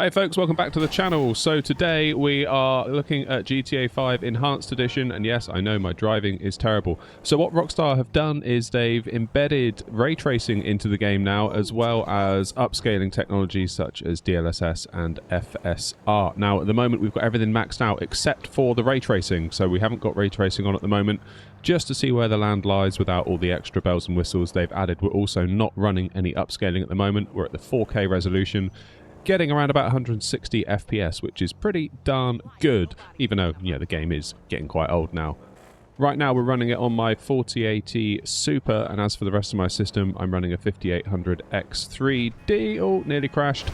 Hi folks, welcome back to the channel. So today we are looking at GTA 5 Enhanced Edition, and yes, I know my driving is terrible. So what Rockstar have done is they've embedded ray tracing into the game now, as well as upscaling technologies such as DLSS and FSR. Now at the moment we've got everything maxed out except for the ray tracing, so we haven't got ray tracing on at the moment, just to see where the land lies without all the extra bells and whistles they've added. We're also not running any upscaling at the moment. We're at the 4K resolution, getting around about 160 FPS, which is pretty darn good, even though, yeah, the game is getting quite old now. Right now we're running it on my 4080 Super, and as for the rest of my system, I'm running a 5800 X3D, oh, nearly crashed,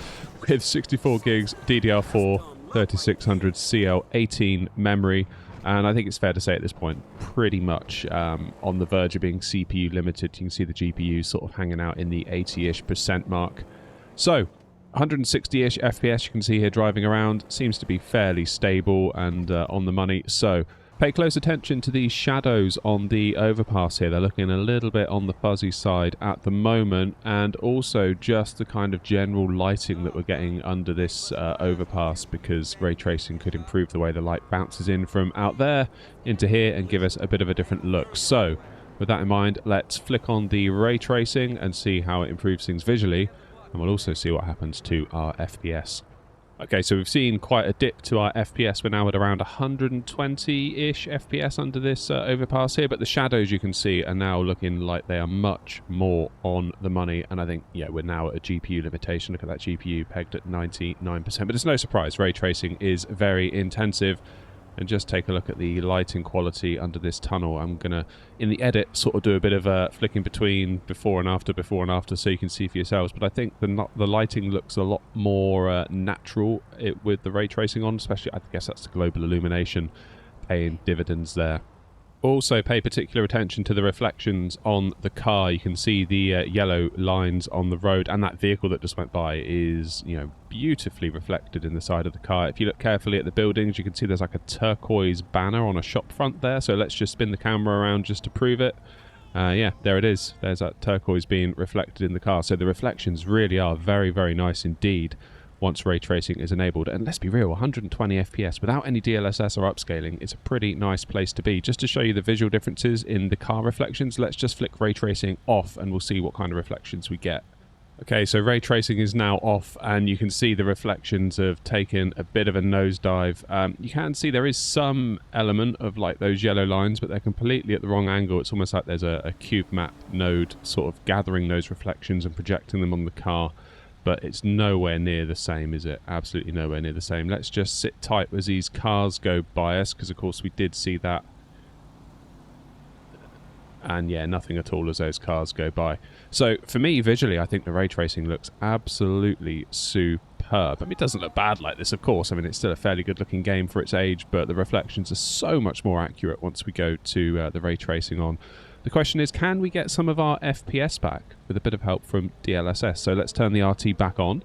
with 64 gigs DDR4, 3600 CL18 memory, and I think it's fair to say at this point, pretty much on the verge of being CPU limited. You can see the GPU sort of hanging out in the 80-ish% mark. So, 160-ish FPS you can see here driving around, seems to be fairly stable and on the money. So pay close attention to these shadows on the overpass here. They're looking a little bit on the fuzzy side at the moment, and also just the kind of general lighting that we're getting under this overpass, because ray tracing could improve the way the light bounces in from out there into here and give us a bit of a different look. So with that in mind, let's flick on the ray tracing and see how it improves things visually. And we'll also see what happens to our FPS. Okay, so we've seen quite a dip to our FPS. We're now at around 120-ish FPS under this overpass here, but the shadows you can see are now looking like they are much more on the money. And I think, yeah, we're now at a GPU limitation. Look at that GPU pegged at 99%. But it's no surprise, ray tracing is very intensive. And just take a look at the lighting quality under this tunnel. I'm going to, in the edit, sort of do a bit of a flicking between before and after, so you can see for yourselves. But I think the lighting looks a lot more natural with the ray tracing on, especially, I guess that's the global illumination paying dividends there. Also pay particular attention to the reflections on the car. You can see the yellow lines on the road, and that vehicle that just went by is, you know, beautifully reflected in the side of the car. If you look carefully at the buildings, you can see there's like a turquoise banner on a shop front there. So let's just spin the camera around just to prove it. Yeah, there it is. There's that turquoise being reflected in the car. So the reflections really are very, very nice indeed once ray tracing is enabled. And let's be real, 120 FPS without any DLSS or upscaling is a pretty nice place to be. Just to show you the visual differences in the car reflections, let's just flick ray tracing off and we'll see what kind of reflections we get. Okay, so ray tracing is now off, and you can see the reflections have taken a bit of a nosedive. You can see there is some element of like those yellow lines, but they're completely at the wrong angle. It's almost like there's a cube map node sort of gathering those reflections and projecting them on the car. But it's nowhere near the same, is it? Absolutely nowhere near the same. Let's just sit tight as these cars go by us, because of course we did see that. And yeah, nothing at all as those cars go by. So for me, visually, I think the ray tracing looks absolutely superb. I mean, it doesn't look bad like this, of course. I mean, it's still a fairly good looking game for its age, but the reflections are so much more accurate once we go to the ray tracing on. The question is, can we get some of our FPS back with a bit of help from DLSS? So let's turn the RT back on.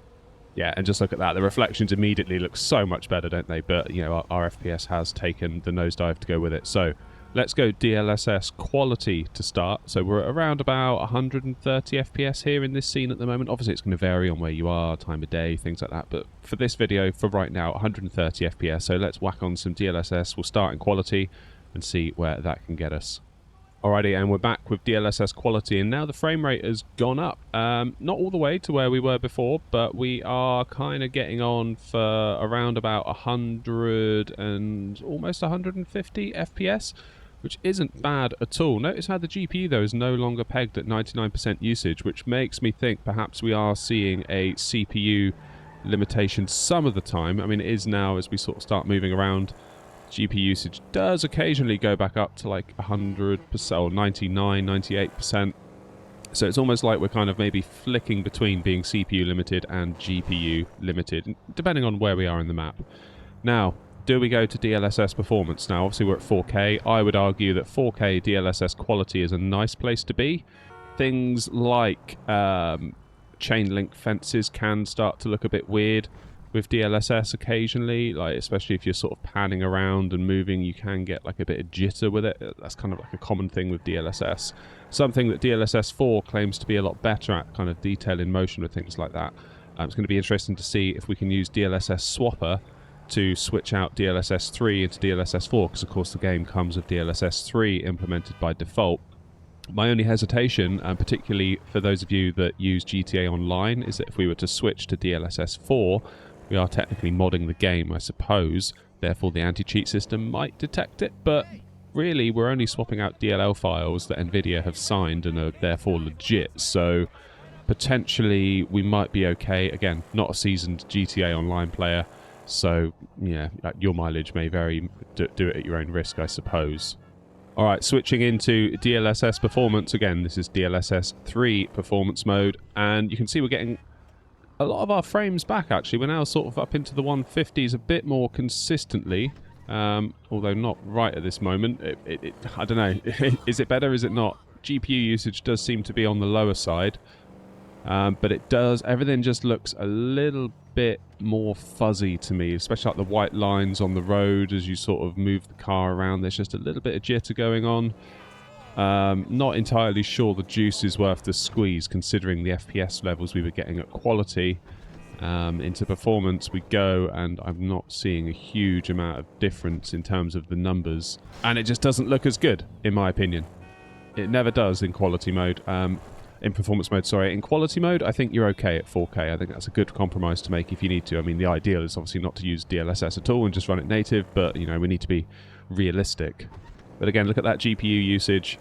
Yeah, and just look at that. The reflections immediately look so much better, don't they? But, you know, our FPS has taken the nosedive to go with it. So let's go DLSS quality to start. So we're at around about 130 FPS here in this scene at the moment. Obviously, it's going to vary on where you are, time of day, things like that. But for this video, for right now, 130 FPS. So let's whack on some DLSS. We'll start in quality and see where that can get us. Alrighty, and we're back with DLSS quality, and now the frame rate has gone up. Not all the way to where we were before, but we are kind of getting on for around about 100 and almost 150 FPS, which isn't bad at all. Notice how the GPU, though, is no longer pegged at 99% usage, which makes me think perhaps we are seeing a CPU limitation some of the time. I mean, it is now as we sort of start moving around. GPU usage does occasionally go back up to like 100% or 99, 98%. So it's almost like we're kind of maybe flicking between being CPU limited and GPU limited, depending on where we are in the map. Now, do we go to DLSS performance? Now, obviously we're at 4K. I would argue that 4K DLSS quality is a nice place to be. Things like chain link fences can start to look a bit weird with DLSS occasionally, like especially if you're sort of panning around and moving, you can get like a bit of jitter with it. That's kind of like a common thing with DLSS. Something that DLSS 4 claims to be a lot better at, kind of detail in motion with things like that. It's going to be interesting to see if we can use DLSS Swapper to switch out DLSS 3 into DLSS 4, because of course the game comes with DLSS 3 implemented by default. My only hesitation, and particularly for those of you that use GTA Online, is that if we were to switch to DLSS 4, we are technically modding the game, I suppose. Therefore, the anti-cheat system might detect it, but really, we're only swapping out DLL files that NVIDIA have signed and are therefore legit, so potentially we might be okay. Again, not a seasoned GTA Online player, so yeah, your mileage may vary. Do it at your own risk, I suppose. Alright, switching into DLSS Performance. Again, this is DLSS 3 Performance mode, and you can see we're getting a lot of our frames back, actually. We're now sort of up into the 150s a bit more consistently, although not right at this moment. I don't know. Is it better? Is it not? GPU usage does seem to be on the lower side, but everything just looks a little bit more fuzzy to me, especially like the white lines on the road as you sort of move the car around. There's just a little bit of jitter going on. Not entirely sure the juice is worth the squeeze, considering the FPS levels we were getting at quality. Into performance we go, and I'm not seeing a huge amount of difference in terms of the numbers, and it just doesn't look as good, in my opinion. It never does in quality mode. In performance mode, sorry. In quality mode, I think you're okay at 4K. I think that's a good compromise to make if you need to. I mean, the ideal is obviously not to use DLSS at all and just run it native, but, you know, we need to be realistic. But again, look at that GPU usage,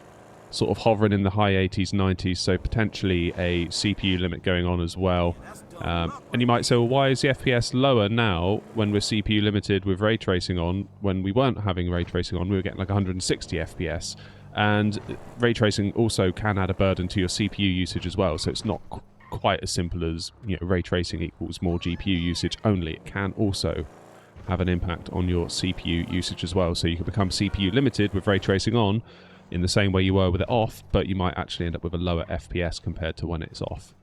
sort of hovering in the high 80s, 90s, so potentially a CPU limit going on as well. And you might say, well, why is the FPS lower now when we're CPU limited with ray tracing on? When we weren't having ray tracing on, we were getting like 160 FPS. And ray tracing also can add a burden to your CPU usage as well, so it's not quite as simple as, you know, ray tracing equals more GPU usage only. It can also have an impact on your CPU usage as well, so you can become CPU limited with ray tracing on in the same way you were with it off, but you might actually end up with a lower FPS compared to when it's off.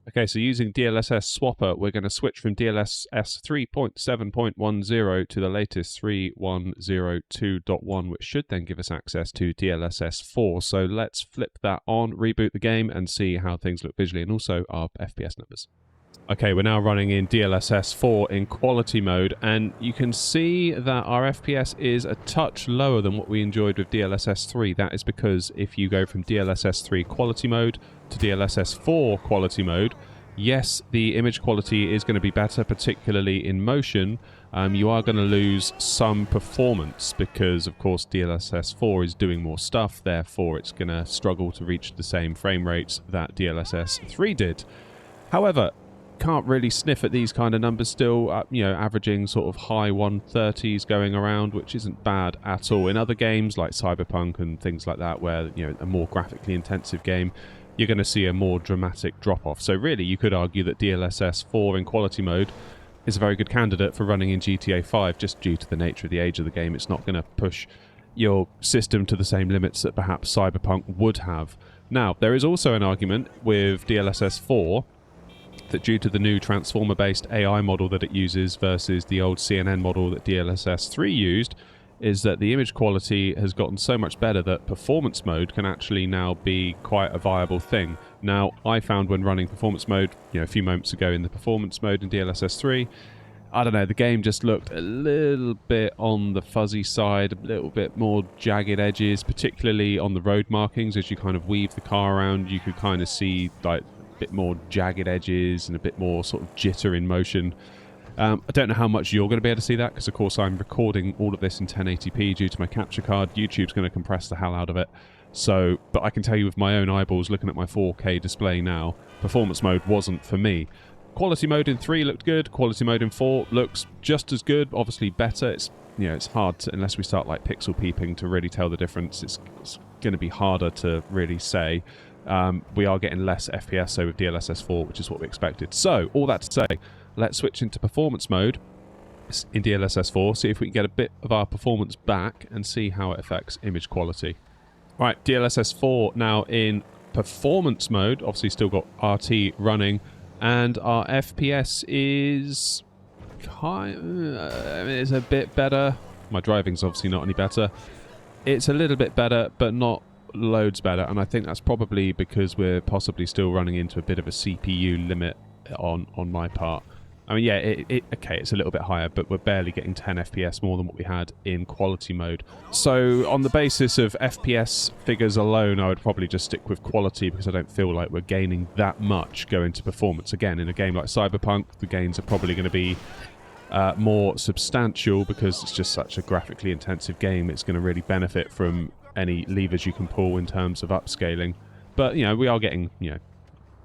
Okay, so using DLSS Swapper, we're going to switch from DLSS 3.7.10 to the latest 3.102.1, which should then give us access to DLSS 4. So let's flip that on, reboot the game, and see how things look visually, and also our FPS numbers. Okay, we're now running in DLSS 4 in quality mode, and you can see that our FPS is a touch lower than what we enjoyed with DLSS 3. That is because if you go from DLSS 3 quality mode to DLSS 4 quality mode, yes, the image quality is going to be better, particularly in motion. You are going to lose some performance because, of course, DLSS 4 is doing more stuff, therefore it's going to struggle to reach the same frame rates that DLSS 3 did. However, can't really sniff at these kind of numbers still, you know, averaging sort of high 130s going around, which isn't bad at all. In other games like Cyberpunk and things like that, where, you know, a more graphically intensive game, you're going to see a more dramatic drop-off. So really, you could argue that DLSS 4 in quality mode is a very good candidate for running in GTA 5, just due to the nature of the age of the game. It's not going to push your system to the same limits that perhaps Cyberpunk would have. Now, there is also an argument with DLSS 4 that due to the new transformer-based AI model that it uses versus the old CNN model that DLSS 3 used, is that the image quality has gotten so much better that performance mode can actually now be quite a viable thing. Now, I found when running performance mode, you know, a few moments ago in the performance mode in DLSS 3, I don't know, the game just looked a little bit on the fuzzy side, a little bit more jagged edges, particularly on the road markings. As you kind of weave the car around, you could kind of see like bit more jagged edges and a bit more sort of jitter in motion. I don't know how much you're going to be able to see that, because of course I'm recording all of this in 1080p due to my capture card. YouTube's going to compress the hell out of it. So, but I can tell you with my own eyeballs, looking at my 4K display now, performance mode wasn't for me. Quality mode in 3 looked good. Quality mode in 4 looks just as good, obviously better. It's, you know, it's hard to, unless we start like pixel peeping, to really tell the difference. It's going to be harder to really say. We are getting less FPS so with DLSS 4, which is what we expected. So, all that to say, let's switch into performance mode in DLSS 4, see if we can get a bit of our performance back and see how it affects image quality. Right, DLSS 4 now in performance mode, obviously still got RT running, and our FPS is it's a bit better. My driving's obviously not any better. It's a little bit better, but not loads better, and I think that's probably because we're possibly still running into a bit of a CPU limit on my part. I mean, yeah, okay, it's a little bit higher, but we're barely getting 10 FPS more than what we had in quality mode. So on the basis of FPS figures alone, I would probably just stick with quality because I don't feel like we're gaining that much going to performance. Again, in a game like Cyberpunk, the gains are probably going to be more substantial because it's just such a graphically intensive game. It's going to really benefit from any levers you can pull in terms of upscaling. But, you know, we are getting, you know,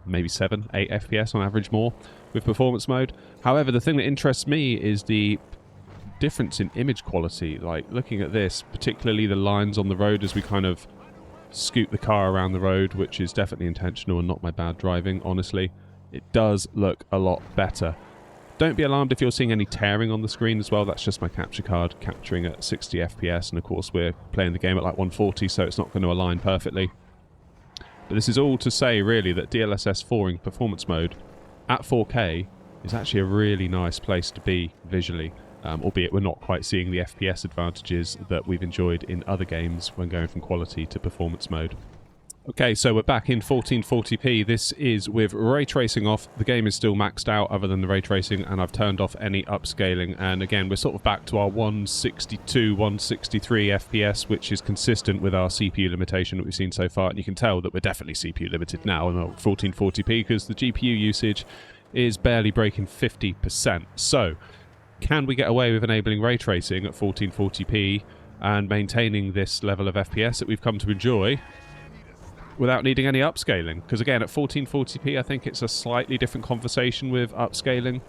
maybe 7, 8 FPS on average more with performance mode. However, the thing that interests me is the difference in image quality. Like, looking at this, particularly the lines on the road as we kind of scoot the car around the road, which is definitely intentional and not my bad driving, honestly. It does look a lot better. Don't be alarmed if you're seeing any tearing on the screen as well. That's just my capture card capturing at 60 FPS, and of course we're playing the game at like 140, so it's not going to align perfectly. But this is all to say, really, that DLSS 4 in performance mode at 4K is actually a really nice place to be visually, albeit we're not quite seeing the FPS advantages that we've enjoyed in other games when going from quality to performance mode. Okay, so we're back in 1440p. This is with ray tracing off. The game is still maxed out other than the ray tracing, and I've turned off any upscaling. And again, we're sort of back to our 162, 163 FPS, which is consistent with our CPU limitation that we've seen so far. And you can tell that we're definitely CPU limited now in 1440p because the GPU usage is barely breaking 50%. So, can we get away with enabling ray tracing at 1440p and maintaining this level of FPS that we've come to enjoy without needing any upscaling? Because again, at 1440p, I think it's a slightly different conversation with upscaling.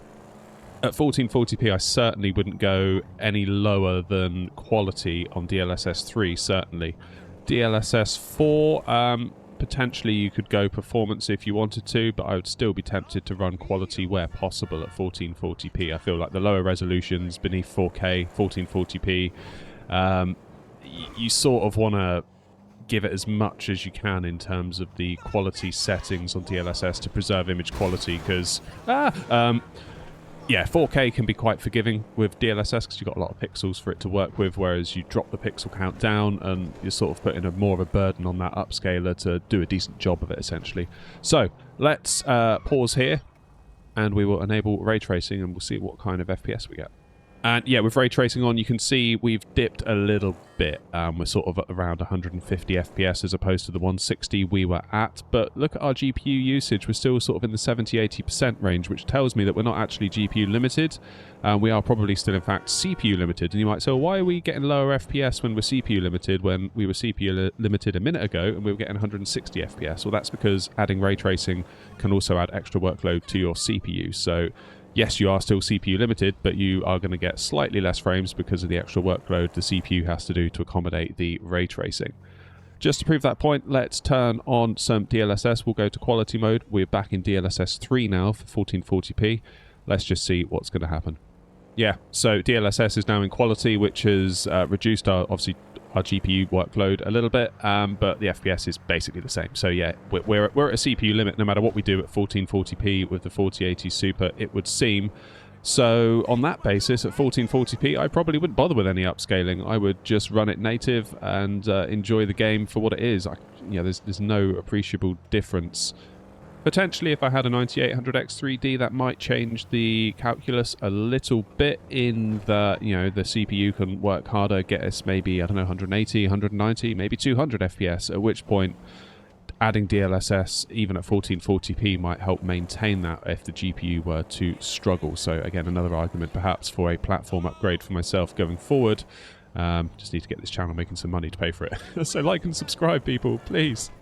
At 1440p, I certainly wouldn't go any lower than quality on DLSS 3, certainly. DLSS 4, potentially you could go performance if you wanted to, but I would still be tempted to run quality where possible at 1440p. I feel like the lower resolutions beneath 4K, 1440p, you sort of want to give it as much as you can in terms of the quality settings on DLSS to preserve image quality, because yeah, 4K can be quite forgiving with DLSS because you've got a lot of pixels for it to work with, whereas you drop the pixel count down and you're sort of putting more of a burden on that upscaler to do a decent job of it, essentially. So let's pause here and we will enable ray tracing and we'll see what kind of FPS we get. And yeah, with ray tracing on, you can see we've dipped a little bit. We're sort of at around 150 FPS as opposed to the 160 we were at. But look at our GPU usage. We're still sort of in the 70-80% range, which tells me that we're not actually GPU limited. We are probably still, in fact, CPU limited. And you might say, well, why are we getting lower FPS when we're CPU limited when we were CPU limited a minute ago and we were getting 160 FPS? Well, that's because adding ray tracing can also add extra workload to your CPU. So yes, you are still CPU limited, but you are going to get slightly less frames because of the extra workload the CPU has to do to accommodate the ray tracing. Just to prove that point, let's turn on some DLSS. We'll go to quality mode. We're back in DLSS 3 now for 1440p. Let's just see what's going to happen. Yeah, so DLSS is now in quality, which has reduced our GPU workload a little bit, but the FPS is basically the same. So yeah, we're at a CPU limit no matter what we do at 1440p with the 4080 Super, it would seem. So on that basis, at 1440p, I probably wouldn't bother with any upscaling. I would just run it native and enjoy the game for what it is. There's no appreciable difference. Potentially, if I had a 9800X 3D, that might change the calculus a little bit in that, the CPU can work harder, get us maybe, 180, 190, maybe 200 FPS, at which point adding DLSS, even at 1440p, might help maintain that if the GPU were to struggle. So again, another argument perhaps for a platform upgrade for myself going forward. Just need to get this channel making some money to pay for it. So like and subscribe, people, please.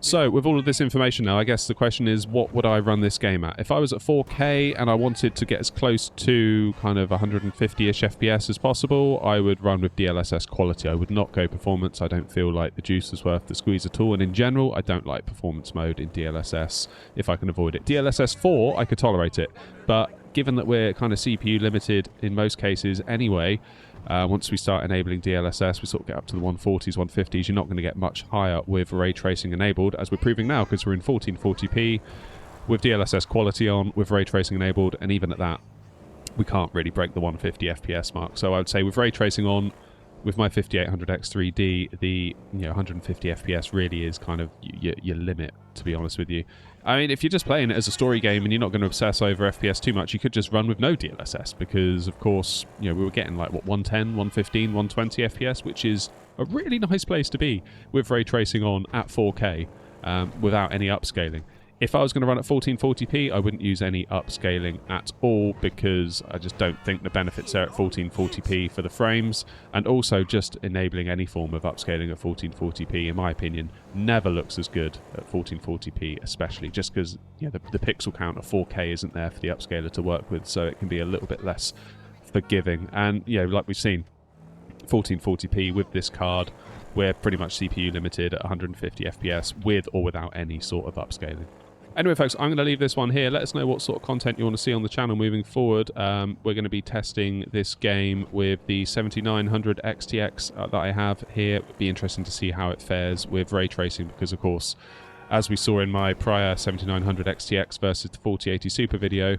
So, with all of this information now, I guess the question is, what would I run this game at? If I was at 4K and I wanted to get as close to kind of 150-ish FPS as possible, I would run with DLSS quality. I would not go performance. I don't feel like the juice is worth the squeeze at all. And in general, I don't like performance mode in DLSS if I can avoid it. DLSS 4, I could tolerate it. But given that we're kind of CPU limited in most cases anyway, once we start enabling DLSS, we sort of get up to the 140s, 150s. You're not going to get much higher with ray tracing enabled, as we're proving now, because we're in 1440p with DLSS quality on, with ray tracing enabled, and even at that, we can't really break the 150 FPS mark. So I would say with ray tracing on, with my 5800X3D, the 150 FPS really is kind of your limit, to be honest with you. I mean, if you're just playing it as a story game and you're not going to obsess over FPS too much, you could just run with no DLSS because, of course, we were getting like, what, 110, 115, 120 FPS, which is a really nice place to be with ray tracing on at 4K without any upscaling. If I was going to run at 1440p, I wouldn't use any upscaling at all because I just don't think the benefits there at 1440p for the frames, and also just enabling any form of upscaling at 1440p, in my opinion, never looks as good at 1440p, especially just because the pixel count of 4K isn't there for the upscaler to work with, so it can be a little bit less forgiving. And like we've seen, 1440p with this card, we're pretty much CPU limited at 150 FPS with or without any sort of upscaling. Anyway, folks, I'm going to leave this one here. Let us know what sort of content you want to see on the channel moving forward. We're going to be testing this game with the 7900 XTX that I have here. It'd be interesting to see how it fares with ray tracing because, of course, as we saw in my prior 7900 XTX versus the 4080 Super video,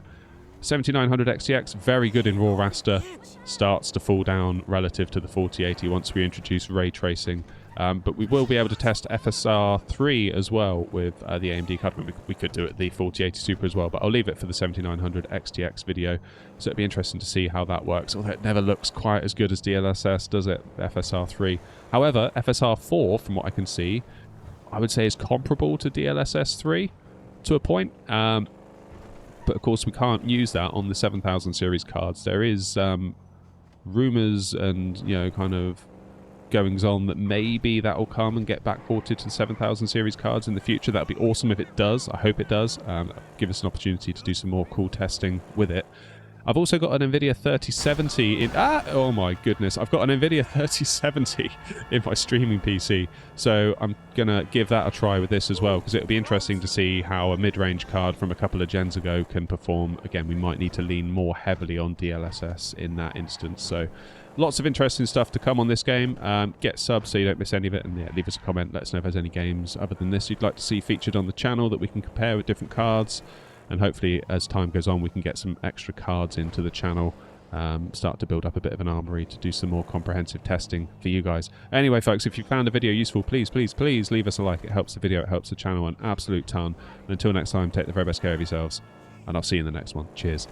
7900 XTX, very good in raw raster, starts to fall down relative to the 4080 once we introduce ray tracing. But we will be able to test FSR 3 as well with the AMD card. We could do it the 4080 Super as well, but I'll leave it for the 7900 XTX video. So it'll be interesting to see how that works, although it never looks quite as good as DLSS, does it, FSR 3? However, FSR 4, from what I can see, I would say is comparable to DLSS 3 to a point. But of course, we can't use that on the 7000 series cards. There is rumors and, kind of goings on that maybe that will come and get backported to the 7000 series cards in the future. That would be awesome if it does. I hope it does. Give us an opportunity to do some more cool testing with it. I've also got an NVIDIA 3070 in... oh my goodness. I've got an NVIDIA 3070 in my streaming PC. So I'm going to give that a try with this as well, because it'll be interesting to see how a mid-range card from a couple of gens ago can perform. Again, we might need to lean more heavily on DLSS in that instance. So lots of interesting stuff to come on this game. Get subs so you don't miss any of it. And yeah, leave us a comment. Let us know if there's any games other than this you'd like to see featured on the channel that we can compare with different cards. And hopefully, as time goes on, we can get some extra cards into the channel, start to build up a bit of an armory to do some more comprehensive testing for you guys. Anyway, folks, if you found the video useful, please, please, please leave us a like. It helps the video, it helps the channel an absolute ton. And until next time, take the very best care of yourselves, and I'll see you in the next one. Cheers.